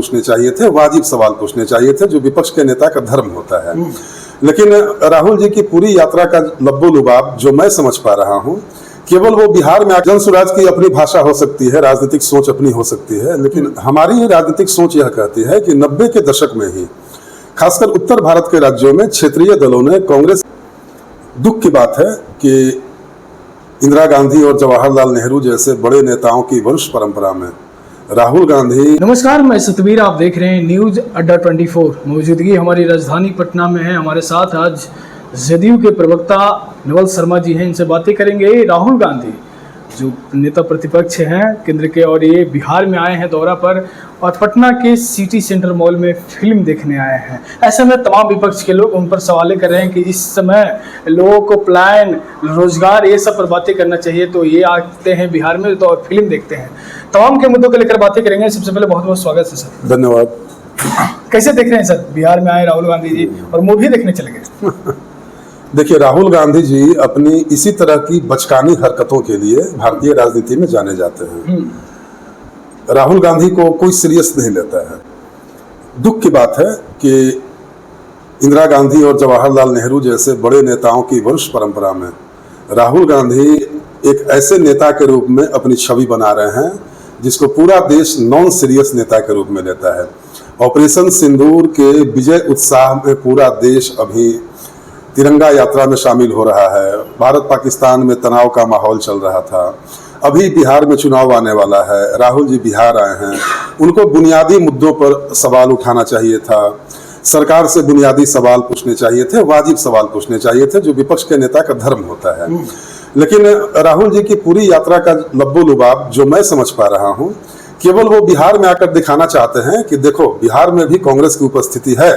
पूछने चाहिए थे, वाजिब सवाल पूछने चाहिए थे, जो विपक्ष के नेता का धर्म होता है। लेकिन राहुल जी की पूरी यात्रा का लब्बो-लुबाब जो मैं समझ पा रहा हूं, केवल वो बिहार में जन स्वराज की अपनी भाषा हो सकती है, राजनीतिक सोच अपनी हो सकती है, लेकिन हमारी राजनीतिक सोच यह कहती है कि 90 के दशक में ही खासकर उत्तर भारत के राज्यों में क्षेत्रीय दलों ने कांग्रेस, दुख की बात है कि इंदिरा गांधी और जवाहरलाल नेहरू जैसे बड़े नेताओं की वंश परंपरा में राहुल गांधी। नमस्कार, मैं सतवीर, आप देख रहे हैं न्यूज अड्डा 24। मौजूदगी हमारी राजधानी पटना में है। हमारे साथ आज जदयू के प्रवक्ता नवल शर्मा जी हैं, इनसे बातें करेंगे। राहुल गांधी जो नेता प्रतिपक्ष हैं केंद्र के, और ये बिहार में आए हैं दौरा पर, और पटना के सिटी सेंटर मॉल में फिल्म देखने आए हैं। ऐसे में तमाम विपक्ष के लोग उन पर सवाल कर रहे हैं कि इस समय लोगों को प्लान, रोजगार, ये सब पर बातें करना चाहिए, तो ये आते हैं बिहार में तो और फिल्म देखते हैं। तमाम के मुद्दों को लेकर बातें करेंगे। सबसे पहले बहुत बहुत स्वागत है सर। धन्यवाद। कैसे देख रहे हैं सर, बिहार में आए राहुल गांधी जी और मूवी देखने चले गए? देखिए, राहुल गांधी जी अपनी इसी तरह की बचकानी हरकतों के लिए भारतीय राजनीति में जाने जाते हैं। राहुल गांधी को कोई सीरियस नहीं लेता है। दुख की बात है कि इंदिरा गांधी और जवाहरलाल नेहरू जैसे बड़े नेताओं की वंश परंपरा में राहुल गांधी एक ऐसे नेता के रूप में अपनी छवि बना रहे हैं जिसको पूरा देश नॉन सीरियस नेता के रूप में लेता है। ऑपरेशन सिंदूर के विजय उत्साह में पूरा देश अभी तिरंगा यात्रा में शामिल हो रहा है। भारत पाकिस्तान में तनाव का माहौल चल रहा था। अभी बिहार में चुनाव आने वाला है। राहुल जी बिहार आए हैं, उनको बुनियादी मुद्दों पर सवाल उठाना चाहिए था, सरकार से बुनियादी सवाल पूछने चाहिए थे, वाजिब सवाल पूछने चाहिए थे, जो विपक्ष के नेता का धर्म होता है। लेकिन राहुल जी की पूरी यात्रा का लब्बो-लुबाब जो मैं समझ पा रहा हूँ, केवल वो बिहार में आकर दिखाना चाहते हैं कि देखो, बिहार में भी कांग्रेस की उपस्थिति है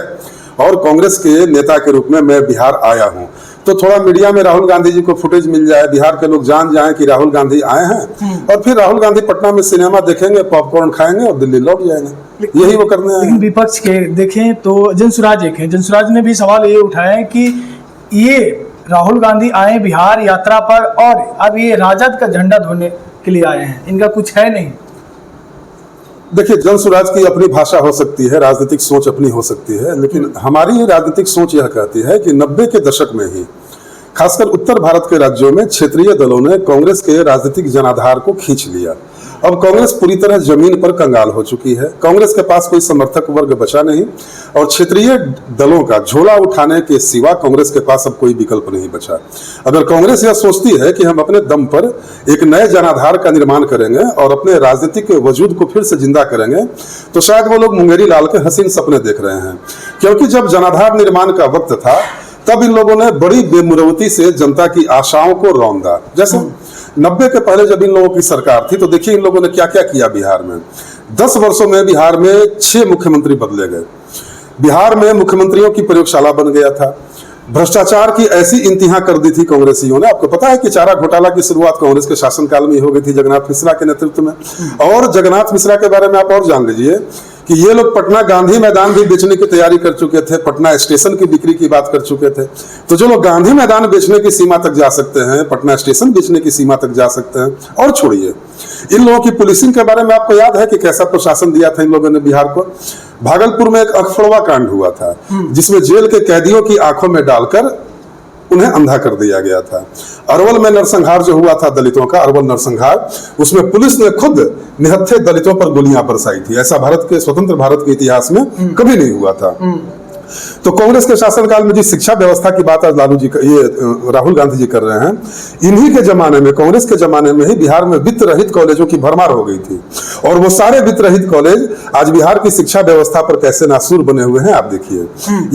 और कांग्रेस के नेता के रूप में मैं बिहार आया हूं। तो थोड़ा मीडिया में राहुल गांधी जी को फुटेज मिल जाए, बिहार के लोग जान जाएं कि राहुल गांधी आए हैं, और फिर राहुल गांधी पटना में सिनेमा देखेंगे, पॉपकॉर्न खाएंगे और दिल्ली लौट जाएंगे। यही वो करने आए। लेकिन विपक्ष के देखें तो जनसुराज एक है, जनसुराज ने भी सवाल ये उठाया है कि ये राहुल गांधी आए बिहार यात्रा पर और अब ये राजद का झंडा धोने के लिए आए हैं, इनका कुछ है नहीं। देखिए, जन स्वराज की अपनी भाषा हो सकती है, राजनीतिक सोच अपनी हो सकती है, लेकिन हमारी राजनीतिक सोच यह कहती है कि 90 के दशक में ही खासकर उत्तर भारत के राज्यों में क्षेत्रीय दलों ने कांग्रेस के राजनीतिक जनाधार को खींच लिया। अब कांग्रेस पूरी तरह जमीन पर कंगाल हो चुकी है। कांग्रेस के पास कोई समर्थक वर्ग बचा नहीं और क्षेत्रीय दलों का झोला उठाने के सिवा कांग्रेस के पास अब कोई विकल्प नहीं बचा। अगर कांग्रेस यह सोचती है कि हम अपने दम पर एक नए जनाधार का निर्माण करेंगे और अपने राजनीतिक वजूद को फिर से जिंदा करेंगे, तो शायद वो लोग मुंगेरी लाल के हसीन सपने देख रहे हैं। क्योंकि जब जनाधार निर्माण का वक्त था, तब इन लोगों ने बड़ी बेमुरवती से जनता की आशाओं को रौंदा। जैसे 90 के पहले जब इन लोगों की सरकार थी, तो देखिए इन लोगों ने क्या क्या किया बिहार में। 10 वर्षों में बिहार में 6 मुख्यमंत्री बदले गए। बिहार में मुख्यमंत्रियों की प्रयोगशाला बन गया था। भ्रष्टाचार की ऐसी इंतहा कर दी थी कांग्रेसियों ने। आपको पता है कि चारा घोटाला की शुरुआत कांग्रेस के शासनकाल में ही हो गई थी, जगन्नाथ मिश्रा के नेतृत्व में। और जगन्नाथ मिश्रा के बारे में आप और जान लीजिए कि ये लोग पटना गांधी मैदान भी बेचने की तैयारी कर चुके थे, पटना स्टेशन की बिक्री की बात कर चुके थे। तो जो लोग गांधी मैदान बेचने की सीमा तक जा सकते हैं, पटना स्टेशन बेचने की सीमा तक जा सकते हैं। और छोड़िए, इन लोगों की पुलिसिंग के बारे में आपको याद है कि कैसा प्रशासन दिया था इन लोगों ने बिहार को। भागलपुर में एक अखफड़वा कांड हुआ था, जिसमें जेल के कैदियों की आंखों में डालकर उन्हें अंधा कर दिया गया था। अरवल में नरसंहार जो हुआ था दलितों का, अरवल नरसंहार, उसमें पुलिस ने खुद निहत्थे दलितों पर गोलियां बरसाई थी। ऐसा भारत के स्वतंत्र भारत के इतिहास में कभी नहीं हुआ था। तो कांग्रेस के शासनकाल में जिस शिक्षा व्यवस्था की बात आज राहुल गांधी जी कर रहे हैं, इन्हीं के जमाने में, कांग्रेस के जमाने में ही बिहार में वित्त रहित कॉलेजों की भरमार हो गई थी। और वो सारे वित्त रहित कॉलेज आज बिहार की शिक्षा व्यवस्था पर कैसे नासूर बने हुए हैं, आप देखिए।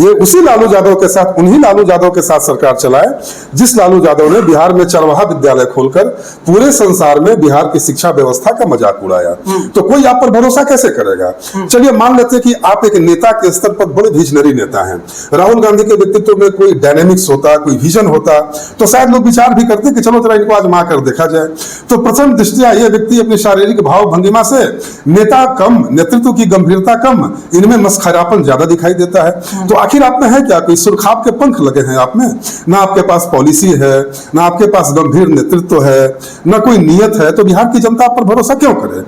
ये उसी लालू यादव के साथ, उन्हीं लालू यादव के साथ सरकार चलाए जिस लालू यादव ने बिहार में चरवाहा विद्यालय खोलकर पूरे संसार में बिहार की शिक्षा व्यवस्था का मजाक उड़ाया। तो कोई आप पर भरोसा कैसे करेगा? चलिए मान लेते कि आप एक नेता के स्तर पर बड़े विजनरी नेता हैं। राहुल गांधी के व्यक्तित्व में कोई डायनेमिक्स होता, कोई विजन होता, तो शायद लोग विचार भी करते कि चलो जरा इनको आजमा कर देखा जाए। तो प्रथम दृष्टया ये व्यक्ति अपनी शारीरिक भाव भंगिमा से नेता कम, नेतृत्व की गंभीरता कम, इनमें मस्खरापन ज्यादा दिखाई देता है। तो आखिर आप में है क्या? कोई सुरखाब के पंख लगे हैं आप में? ना आपके पास पॉलिसी है, ना आपके पास गंभीर नेतृत्व है, ना कोई नियत है, तो बिहार की जनता पर भरोसा क्यों करे?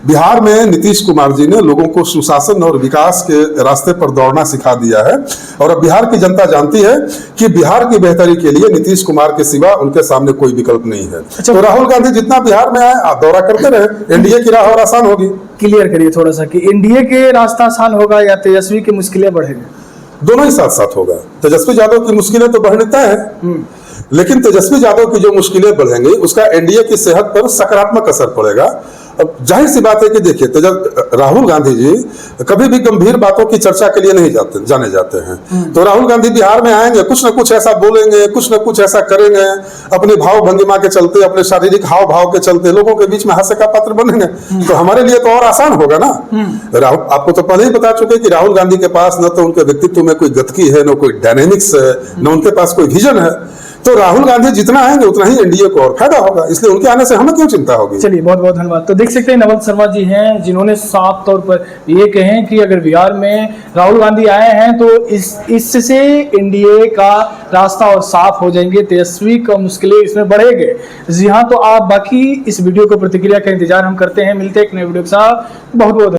बिहार में नीतीश कुमार जी ने लोगों को सुशासन और विकास के रास्ते पर दौड़ना सिखा दिया है, और अब बिहार की जनता जानती है कि बिहार की बेहतरी के लिए नीतीश कुमार के सिवा उनके सामने कोई विकल्प नहीं है। तो राहुल गांधी जितना बिहार में आए, आप दौरा करते रहे, एनडीए की राह और आसान होगी। क्लियर करिए थोड़ा सा कि एनडीए के रास्ता आसान होगा या तेजस्वी की मुश्किलें बढ़ेंगी? दोनों ही साथ साथ होगा। तेजस्वी यादव की मुश्किलें तो बढ़ने तय है, लेकिन तेजस्वी यादव की जो मुश्किलें बढ़ेंगी उसका एनडीए की सेहत पर सकारात्मक असर पड़ेगा। अब जाहिर सी बात है कि देखिए, राहुल गांधी जी कभी भी गंभीर बातों की चर्चा के लिए नहीं जाने जाते हैं। तो राहुल गांधी बिहार में आएंगे, कुछ न कुछ ऐसा बोलेंगे, कुछ न कुछ ऐसा करेंगे, अपने भाव भंगिमा के चलते, अपने शारीरिक हाव भाव के चलते लोगों के बीच में हास्य का पात्र बनेंगे। तो हमारे लिए तो और आसान होगा ना। आपको तो पहले ही बता चुके कि राहुल गांधी के पास न तो उनके व्यक्तित्व में कोई गतिकी है, न कोई डायनेमिक्स है, न उनके पास कोई विजन है। तो राहुल गांधी जितना आएंगे उतना ही एनडीए को और फायदा होगा, इसलिए उनके आने से हमें क्यों चिंता होगी। चलिए, बहुत बहुत धन्यवाद। तो देख सकते हैं नवल शर्मा जी हैं जिन्होंने साफ तौर पर ये कहें कि अगर बिहार में राहुल गांधी आए हैं तो इससे एनडीए का रास्ता और साफ हो जाएंगे, तेजस्वी का मुश्किलें इसमें बढ़ेंगे। जी हाँ, तो आप बाकी इस वीडियो को प्रतिक्रिया का इंतजार हम करते हैं। मिलते हैं एक नए वीडियो के साथ। बहुत बहुत